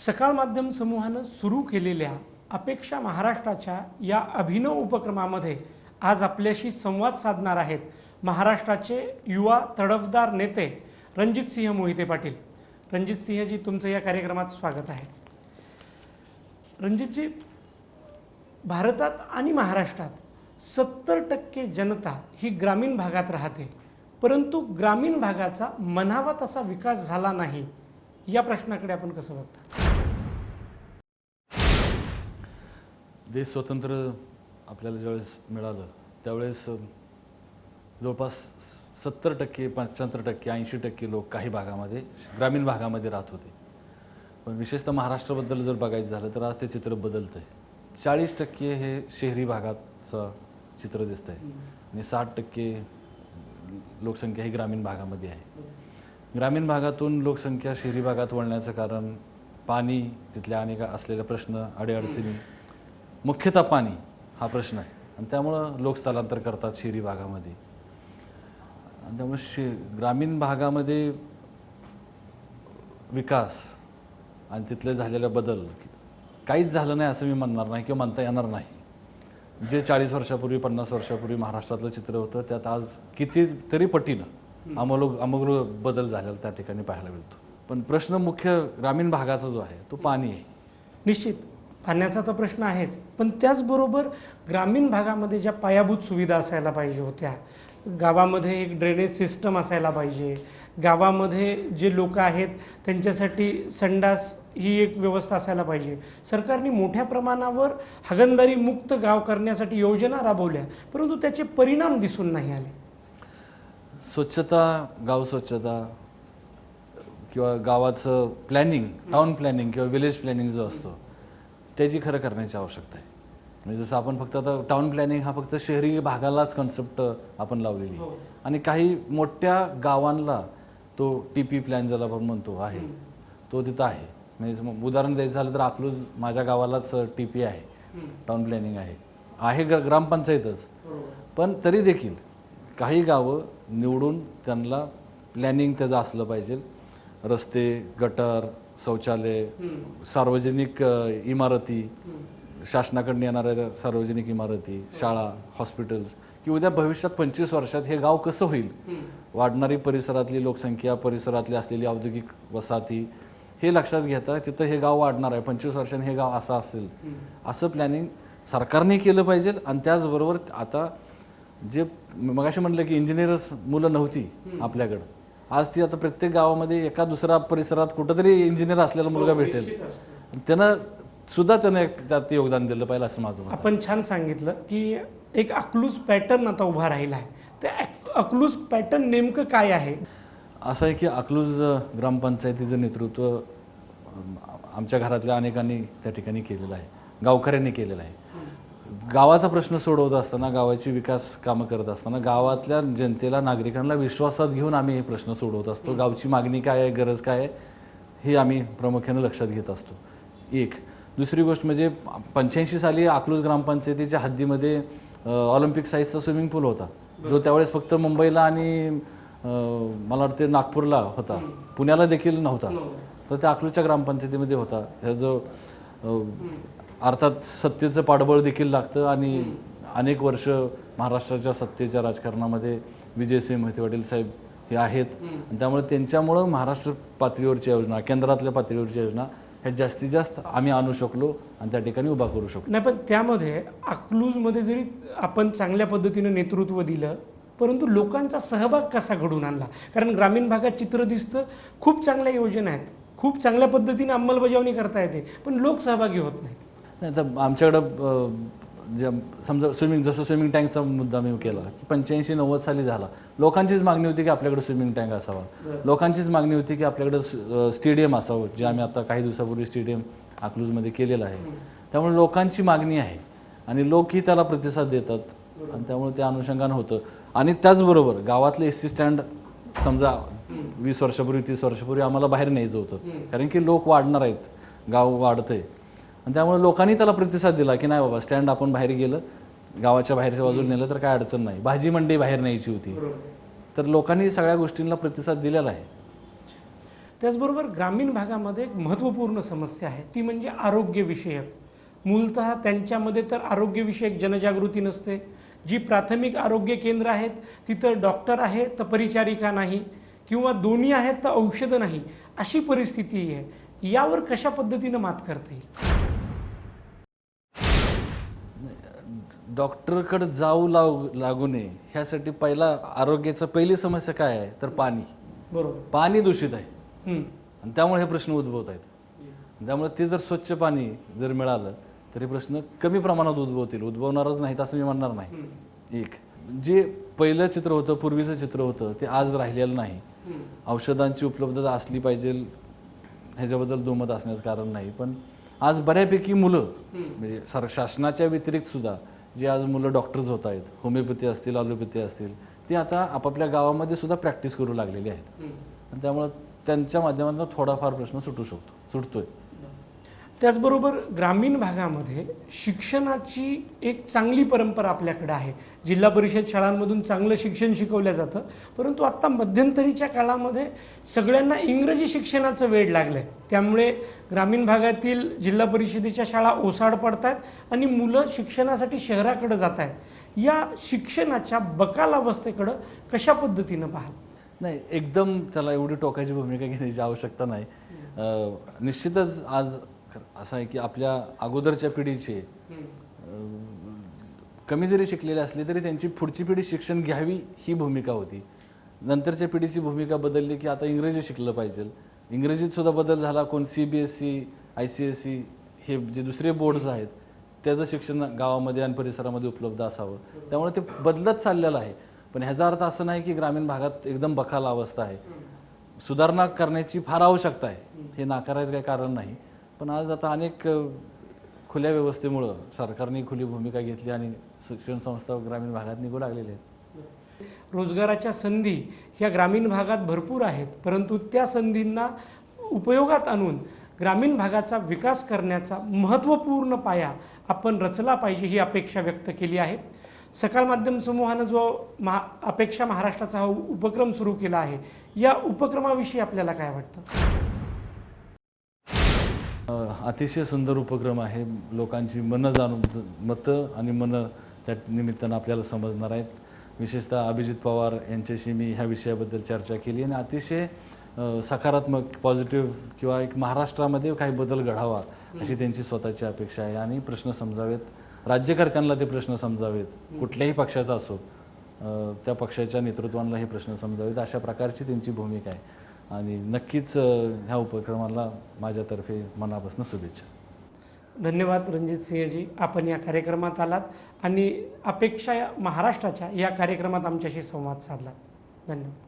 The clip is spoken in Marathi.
सकाळ माध्यम समूहानं सुरू केलेल्या अपेक्षा महाराष्ट्राच्या या अभिनव उपक्रमामध्ये आज आपल्याशी संवाद साधणार आहेत महाराष्ट्राचे युवा तडफदार नेते रणजितसिंह मोहिते पाटील. रणजितसिंहजी, तुमचं या कार्यक्रमात स्वागत आहे. रणजितजी, भारतात आणि महाराष्ट्रात 70% जनता ही ग्रामीण भागात राहते, परंतु ग्रामीण भागाचा म्हणावा तसा विकास झाला नाही. या प्रश्नाकडे आपण कसं बघता? देश स्वतंत्र आपल्याला ज्यावेळेस मिळालं त्यावेळेस जवळपास 70%, 75%, 80% लोक काही भागामध्ये ग्रामीण भागामध्ये राहत होते. पण विशेषतः महाराष्ट्राबद्दल जर बघायचं झालं तर आज ते चित्र बदलतंय. 40% हे शहरी भागाचं चित्र दिसतंय आणि 60% लोकसंख्या ही ग्रामीण भागामध्ये आहे. ग्रामीण भागातून लोकसंख्या शहरी भागात वळण्याचं कारण पाणी, तिथल्या अनेक असलेले प्रश्न, अडीअडचणी, मुख्यतः पाणी हा प्रश्न आहे आणि त्यामुळं लोक स्थलांतर करतात शहरी भागामध्ये. आणि त्यामुळे ग्रामीण भागामध्ये विकास आणि तिथले झालेला बदल काहीच झालं नाही असं मी म्हणणार नाही किंवा म्हणता येणार नाही. जे 40 वर्षापूर्वी 50 वर्षापूर्वी महाराष्ट्रातलं चित्र होतं त्यात आज कितीतरी पटीनं आमूल बदल झालेला त्या ठिकाणी पाहायला मिळतो. पण प्रश्न मुख्य ग्रामीण भागाचा जो आहे तो पाणी आहे. निश्चित पाण्याचा तर प्रश्न आहेच, पण त्याचबरोबर ग्रामीण भागामध्ये ज्या पायाभूत सुविधा असायला पाहिजे होत्या, गावामध्ये एक ड्रेनेज सिस्टम असायला पाहिजे, गावामध्ये जे लोक आहेत त्यांच्यासाठी संडास ही एक व्यवस्था असायला पाहिजे. सरकारने मोठ्या प्रमाणावर हागणदारी मुक्त गाव करण्यासाठी योजना राबवल्या, परंतु त्याचे परिणाम दिसून नाही आले. स्वच्छता, गाव स्वच्छता किंवा गावाचं प्लॅनिंग, टाउन प्लॅनिंग किंवा विलेज प्लॅनिंग जो असतो त्याची खरं करण्याची आवश्यकता आहे. म्हणजे जसं आपण फक्त आता टाउन प्लॅनिंग हा फक्त शहरी भागालाच कन्सेप्ट आपण लावलेली आहे आणि काही मोठ्या गावांना तो टीपी प्लॅन ज्याला आपण म्हणतो आहे तो तिथं आहे. म्हणजे उदाहरण द्यायचं झालं तर अकलूज माझ्या गावालाच टीपी आहे, टाउन प्लॅनिंग आहे ग्रामपंचायतच. पण तरी देखील काही गावं निवडून त्यांना प्लॅनिंग त्याचं असलं पाहिजे. रस्ते, गटर, शौचालय, सार्वजनिक इमारती, शासनाकडून येणाऱ्या सार्वजनिक इमारती, शाळा, हॉस्पिटल्स, की उद्या भविष्यात 25 वर्षात हे गाव कसं होईल, वाढणारी परिसरातली लोकसंख्या, परिसरातली असलेली औद्योगिक वसाहती हे लक्षात घेता तिथं हे गाव वाढणार आहे, 25 वर्षांनी हे गाव असं असेल, असं प्लॅनिंग सरकारने केलं पाहिजे. आणि त्याचबरोबर आता जे मगाशी म्हटलं की इंजिनियर्स मुलं नव्हती आपल्याकडं, आज ती आता प्रत्येक गावामध्ये एका दुसऱ्या परिसरात कुठंतरी इंजिनियर असलेला मुलगा भेटेल. त्यानं त्यात योगदान दिलं पाहिजे असं माझं मत. आपण छान सांगितलं की एक अकलूज पॅटर्न आता उभा राहिला आहे. त्या अकलूज पॅटर्न नेमकं काय आहे? असं आहे की अकलूज ग्रामपंचायतीचं नेतृत्व आमच्या घरातल्या अनेकांनी त्या ठिकाणी केलेलं आहे, गावकऱ्यांनी केलेलं आहे. गावाचा प्रश्न सोडवत असताना, गावाची विकास कामं करत असताना गावातल्या जनतेला, नागरिकांना विश्वासात घेऊन आम्ही हे प्रश्न सोडवत असतो. गावची मागणी काय आहे, गरज काय आहे हे आम्ही प्रामुख्याने लक्षात घेत असतो. एक दुसरी गोष्ट म्हणजे 85 साली अकलूज ग्रामपंचायतीच्या हद्दीमध्ये ऑलिम्पिक साईजचा स्विमिंग पूल होता, जो त्यावेळेस फक्त मुंबईला आणि मला वाटते नागपूरला होता, पुण्याला देखील नव्हता. तर त्या अकलूजच्या ग्रामपंचायतीमध्ये होता. जो अर्थात सत्तेचं पाठबळ देखील लागतं आणि अनेक वर्ष महाराष्ट्राच्या सत्तेच्या राजकारणामध्ये विजयसिंह मोहिते पाटील साहेब हे आहेत आणि त्यामुळे त्यांच्यामुळं महाराष्ट्र पातळीवरच्या योजना, केंद्रातल्या पातळीवरच्या योजना ह्या जास्तीत जास्त आम्ही आणू शकलो आणि त्या ठिकाणी उभा करू शकलो. नाही, पण त्यामध्ये अकलूजमध्ये जरी आपण चांगल्या पद्धतीनं नेतृत्व दिलं, परंतु लोकांचा सहभाग कसा घडून आणला? कारण ग्रामीण भागात चित्र दिसतं, खूप चांगल्या योजना आहेत, खूप चांगल्या पद्धतीने अंमलबजावणी करता येते, पण लोक सहभागी होत नाही. नाही तर आमच्याकडं जे समजा जसं स्विमिंग टँकचा मुद्दा मी केला, 85-90 साली झाला. लोकांचीच मागणी होती की आपल्याकडे स्विमिंग टँक असावा, लोकांचीच मागणी होती की आपल्याकडे स्टेडियम असावं, जे आम्ही आता काही दिवसापूर्वी स्टेडियम अकलूजमध्ये केलेलं आहे. त्यामुळे लोकांची मागणी आहे आणि लोकही त्याला प्रतिसाद देतात आणि त्यामुळे त्या अनुषंगानं होतं. आणि त्याचबरोबर गावातलं एसटी स्टँड समजा 20 वर्षापूर्वी 30 वर्षापूर्वी आम्हाला बाहेर न्यायचं होतं, कारण की लोक वाढणार आहेत, गाव वाढतंय आणि त्यामुळे लोकांनी त्याला प्रतिसाद दिला की नाही बाबा, स्टँड आपण बाहेर गेलं, गावाच्या बाहेरच्या बाजूला नेलं तर काय अडचण नाही. भाजी मंडी बाहेर न्यायची होती, तर लोकांनी सगळ्या गोष्टींना प्रतिसाद दिलेला आहे. त्याचबरोबर ग्रामीण भागामध्ये एक महत्त्वपूर्ण समस्या आहे, ती म्हणजे आरोग्यविषयक. मूलतः त्यांच्यामध्ये तर आरोग्यविषयक जनजागृती नसते. जी प्राथमिक आरोग्य केंद्र आहेत तिथं डॉक्टर आहे तर परिचारिका नाही, किंवा दोन्ही आहेत तर औषधं नाही, अशी परिस्थिती आहे. यावर कशा पद्धतीनं मात करता येईल? डॉक्टरकडे जाऊ लागू नये ह्यासाठी पहिली समस्या काय आहे तर पाणी. बरोबर. पाणी दूषित आहे हं. आणि त्यामुळे हे प्रश्न उद्भवत आहेत. त्यामुळे ते जर स्वच्छ पाणी जर मिळालं तर हे प्रश्न कमी प्रमाणात उद्भवणारच नाहीत असं मी म्हणणार नाही. एक जे पहिलं चित्र होतं, पूर्वीचं चित्र होतं, ते आज राहिलेलं नाही. औषधांची उपलब्धता असली पाहिजे ह्याच्याबद्दल दुमत असण्याचं कारण नाही, पण आज बऱ्यापैकी मुलं म्हणजे शासनाच्या व्यतिरिक्त सुद्धा जे आज मुलं डॉक्टर्स होत आहेत, होमिओपॅथी असतील, ॲलोपॅथी असतील, ते आता आपापल्या गावामध्ये सुद्धा प्रॅक्टिस करू लागलेली आहेत. आणि त्यामुळं त्यांच्या माध्यमातून थोडाफार प्रश्न सुटतोय. त्याचबरोबर ग्रामीण भागामध्ये शिक्षणाची एक चांगली परंपरा आपल्याकडे आहे. जिल्हा परिषद शाळांमधून चांगलं शिक्षण शिकवलं जातं, परंतु आत्ता मध्यंतरीच्या काळामध्ये सगळ्यांना इंग्रजी शिक्षणाचं वेड लागलं आहे. त्यामुळे ग्रामीण भागातील जिल्हा परिषदेच्या शाळा ओसाड पडतात आणि मुलं शिक्षणासाठी शहराकडे जात आहेत. या शिक्षणाच्या बकालावस्थेकडं कशा पद्धतीनं पाहाल? नाही, एकदम त्याला एवढी टोकाची भूमिका घेण्याची आवश्यकता नाही. निश्चितच आज असं आहे की आपल्या अगोदरच्या पिढीचे कमी जरी शिकलेले असले तरी त्यांची पुढची पिढी शिक्षण घ्यावी ही भूमिका होती. नंतरच्या पिढीची भूमिका बदलली की आता इंग्रजी शिकलं पाहिजे. इंग्रजीत सुद्धा बदल झाला. कोण CBSE, ICSE हे जे दुसरे बोर्ड्स आहेत त्याचं शिक्षण गावामध्ये आणि परिसरामध्ये उपलब्ध असावं. त्यामुळे ते बदलत चाललेलं आहे. पण ह्याचा अर्थ असं नाही की ग्रामीण भागात एकदम बखाल अवस्था आहे. सुधारणा करण्याची फार आवश्यकता आहे, हे नाकारायचं काही कारण नाही. पण आज आता अनेक खुल्या व्यवस्थेमुळं सरकारने खुली भूमिका घेतली आणि शिक्षण संस्था ग्रामीण भागात निघू लागलेल्या आहेत. रोजगाराच्या संधी ह्या ग्रामीण भागात भरपूर आहेत, परंतु त्या संधींना उपयोगात आणून ग्रामीण भागाचा विकास करण्याचा महत्त्वपूर्ण पाया आपण रचला पाहिजे ही अपेक्षा व्यक्त केली आहे. सकाळ माध्यम समूहानं जो अपेक्षा महाराष्ट्राचा हा उपक्रम सुरू केला आहे, या उपक्रमाविषयी आपल्याला काय वाटतं? अतिशय सुंदर उपक्रम आहे. लोकांची मतं आणि मनं त्या निमित्तानं आपल्याला समजणार आहेत. विशेषतः अभिजित पवार यांच्याशी मी ह्या विषयाबद्दल चर्चा केली आणि अतिशय सकारात्मक, पॉझिटिव्ह किंवा एक महाराष्ट्रामध्ये काही बदल घडावा अशी त्यांची स्वतःची अपेक्षा आहे. आणि प्रश्न समजावेत, राज्यकर्त्यांना ते प्रश्न समजावेत, कुठल्याही पक्षाचा असो त्या पक्षाच्या नेतृत्वाला हे प्रश्न समजावेत, अशा प्रकारची त्यांची भूमिका आहे. आणि नक्कीच ह्या उपक्रमाला माझ्यातर्फे मनापासून शुभेच्छा. धन्यवाद रणजित सिंहजी, आपण या कार्यक्रमात आलात आणि अपेक्षा महाराष्ट्राच्या या कार्यक्रमात आमच्याशी संवाद साधला. धन्यवाद.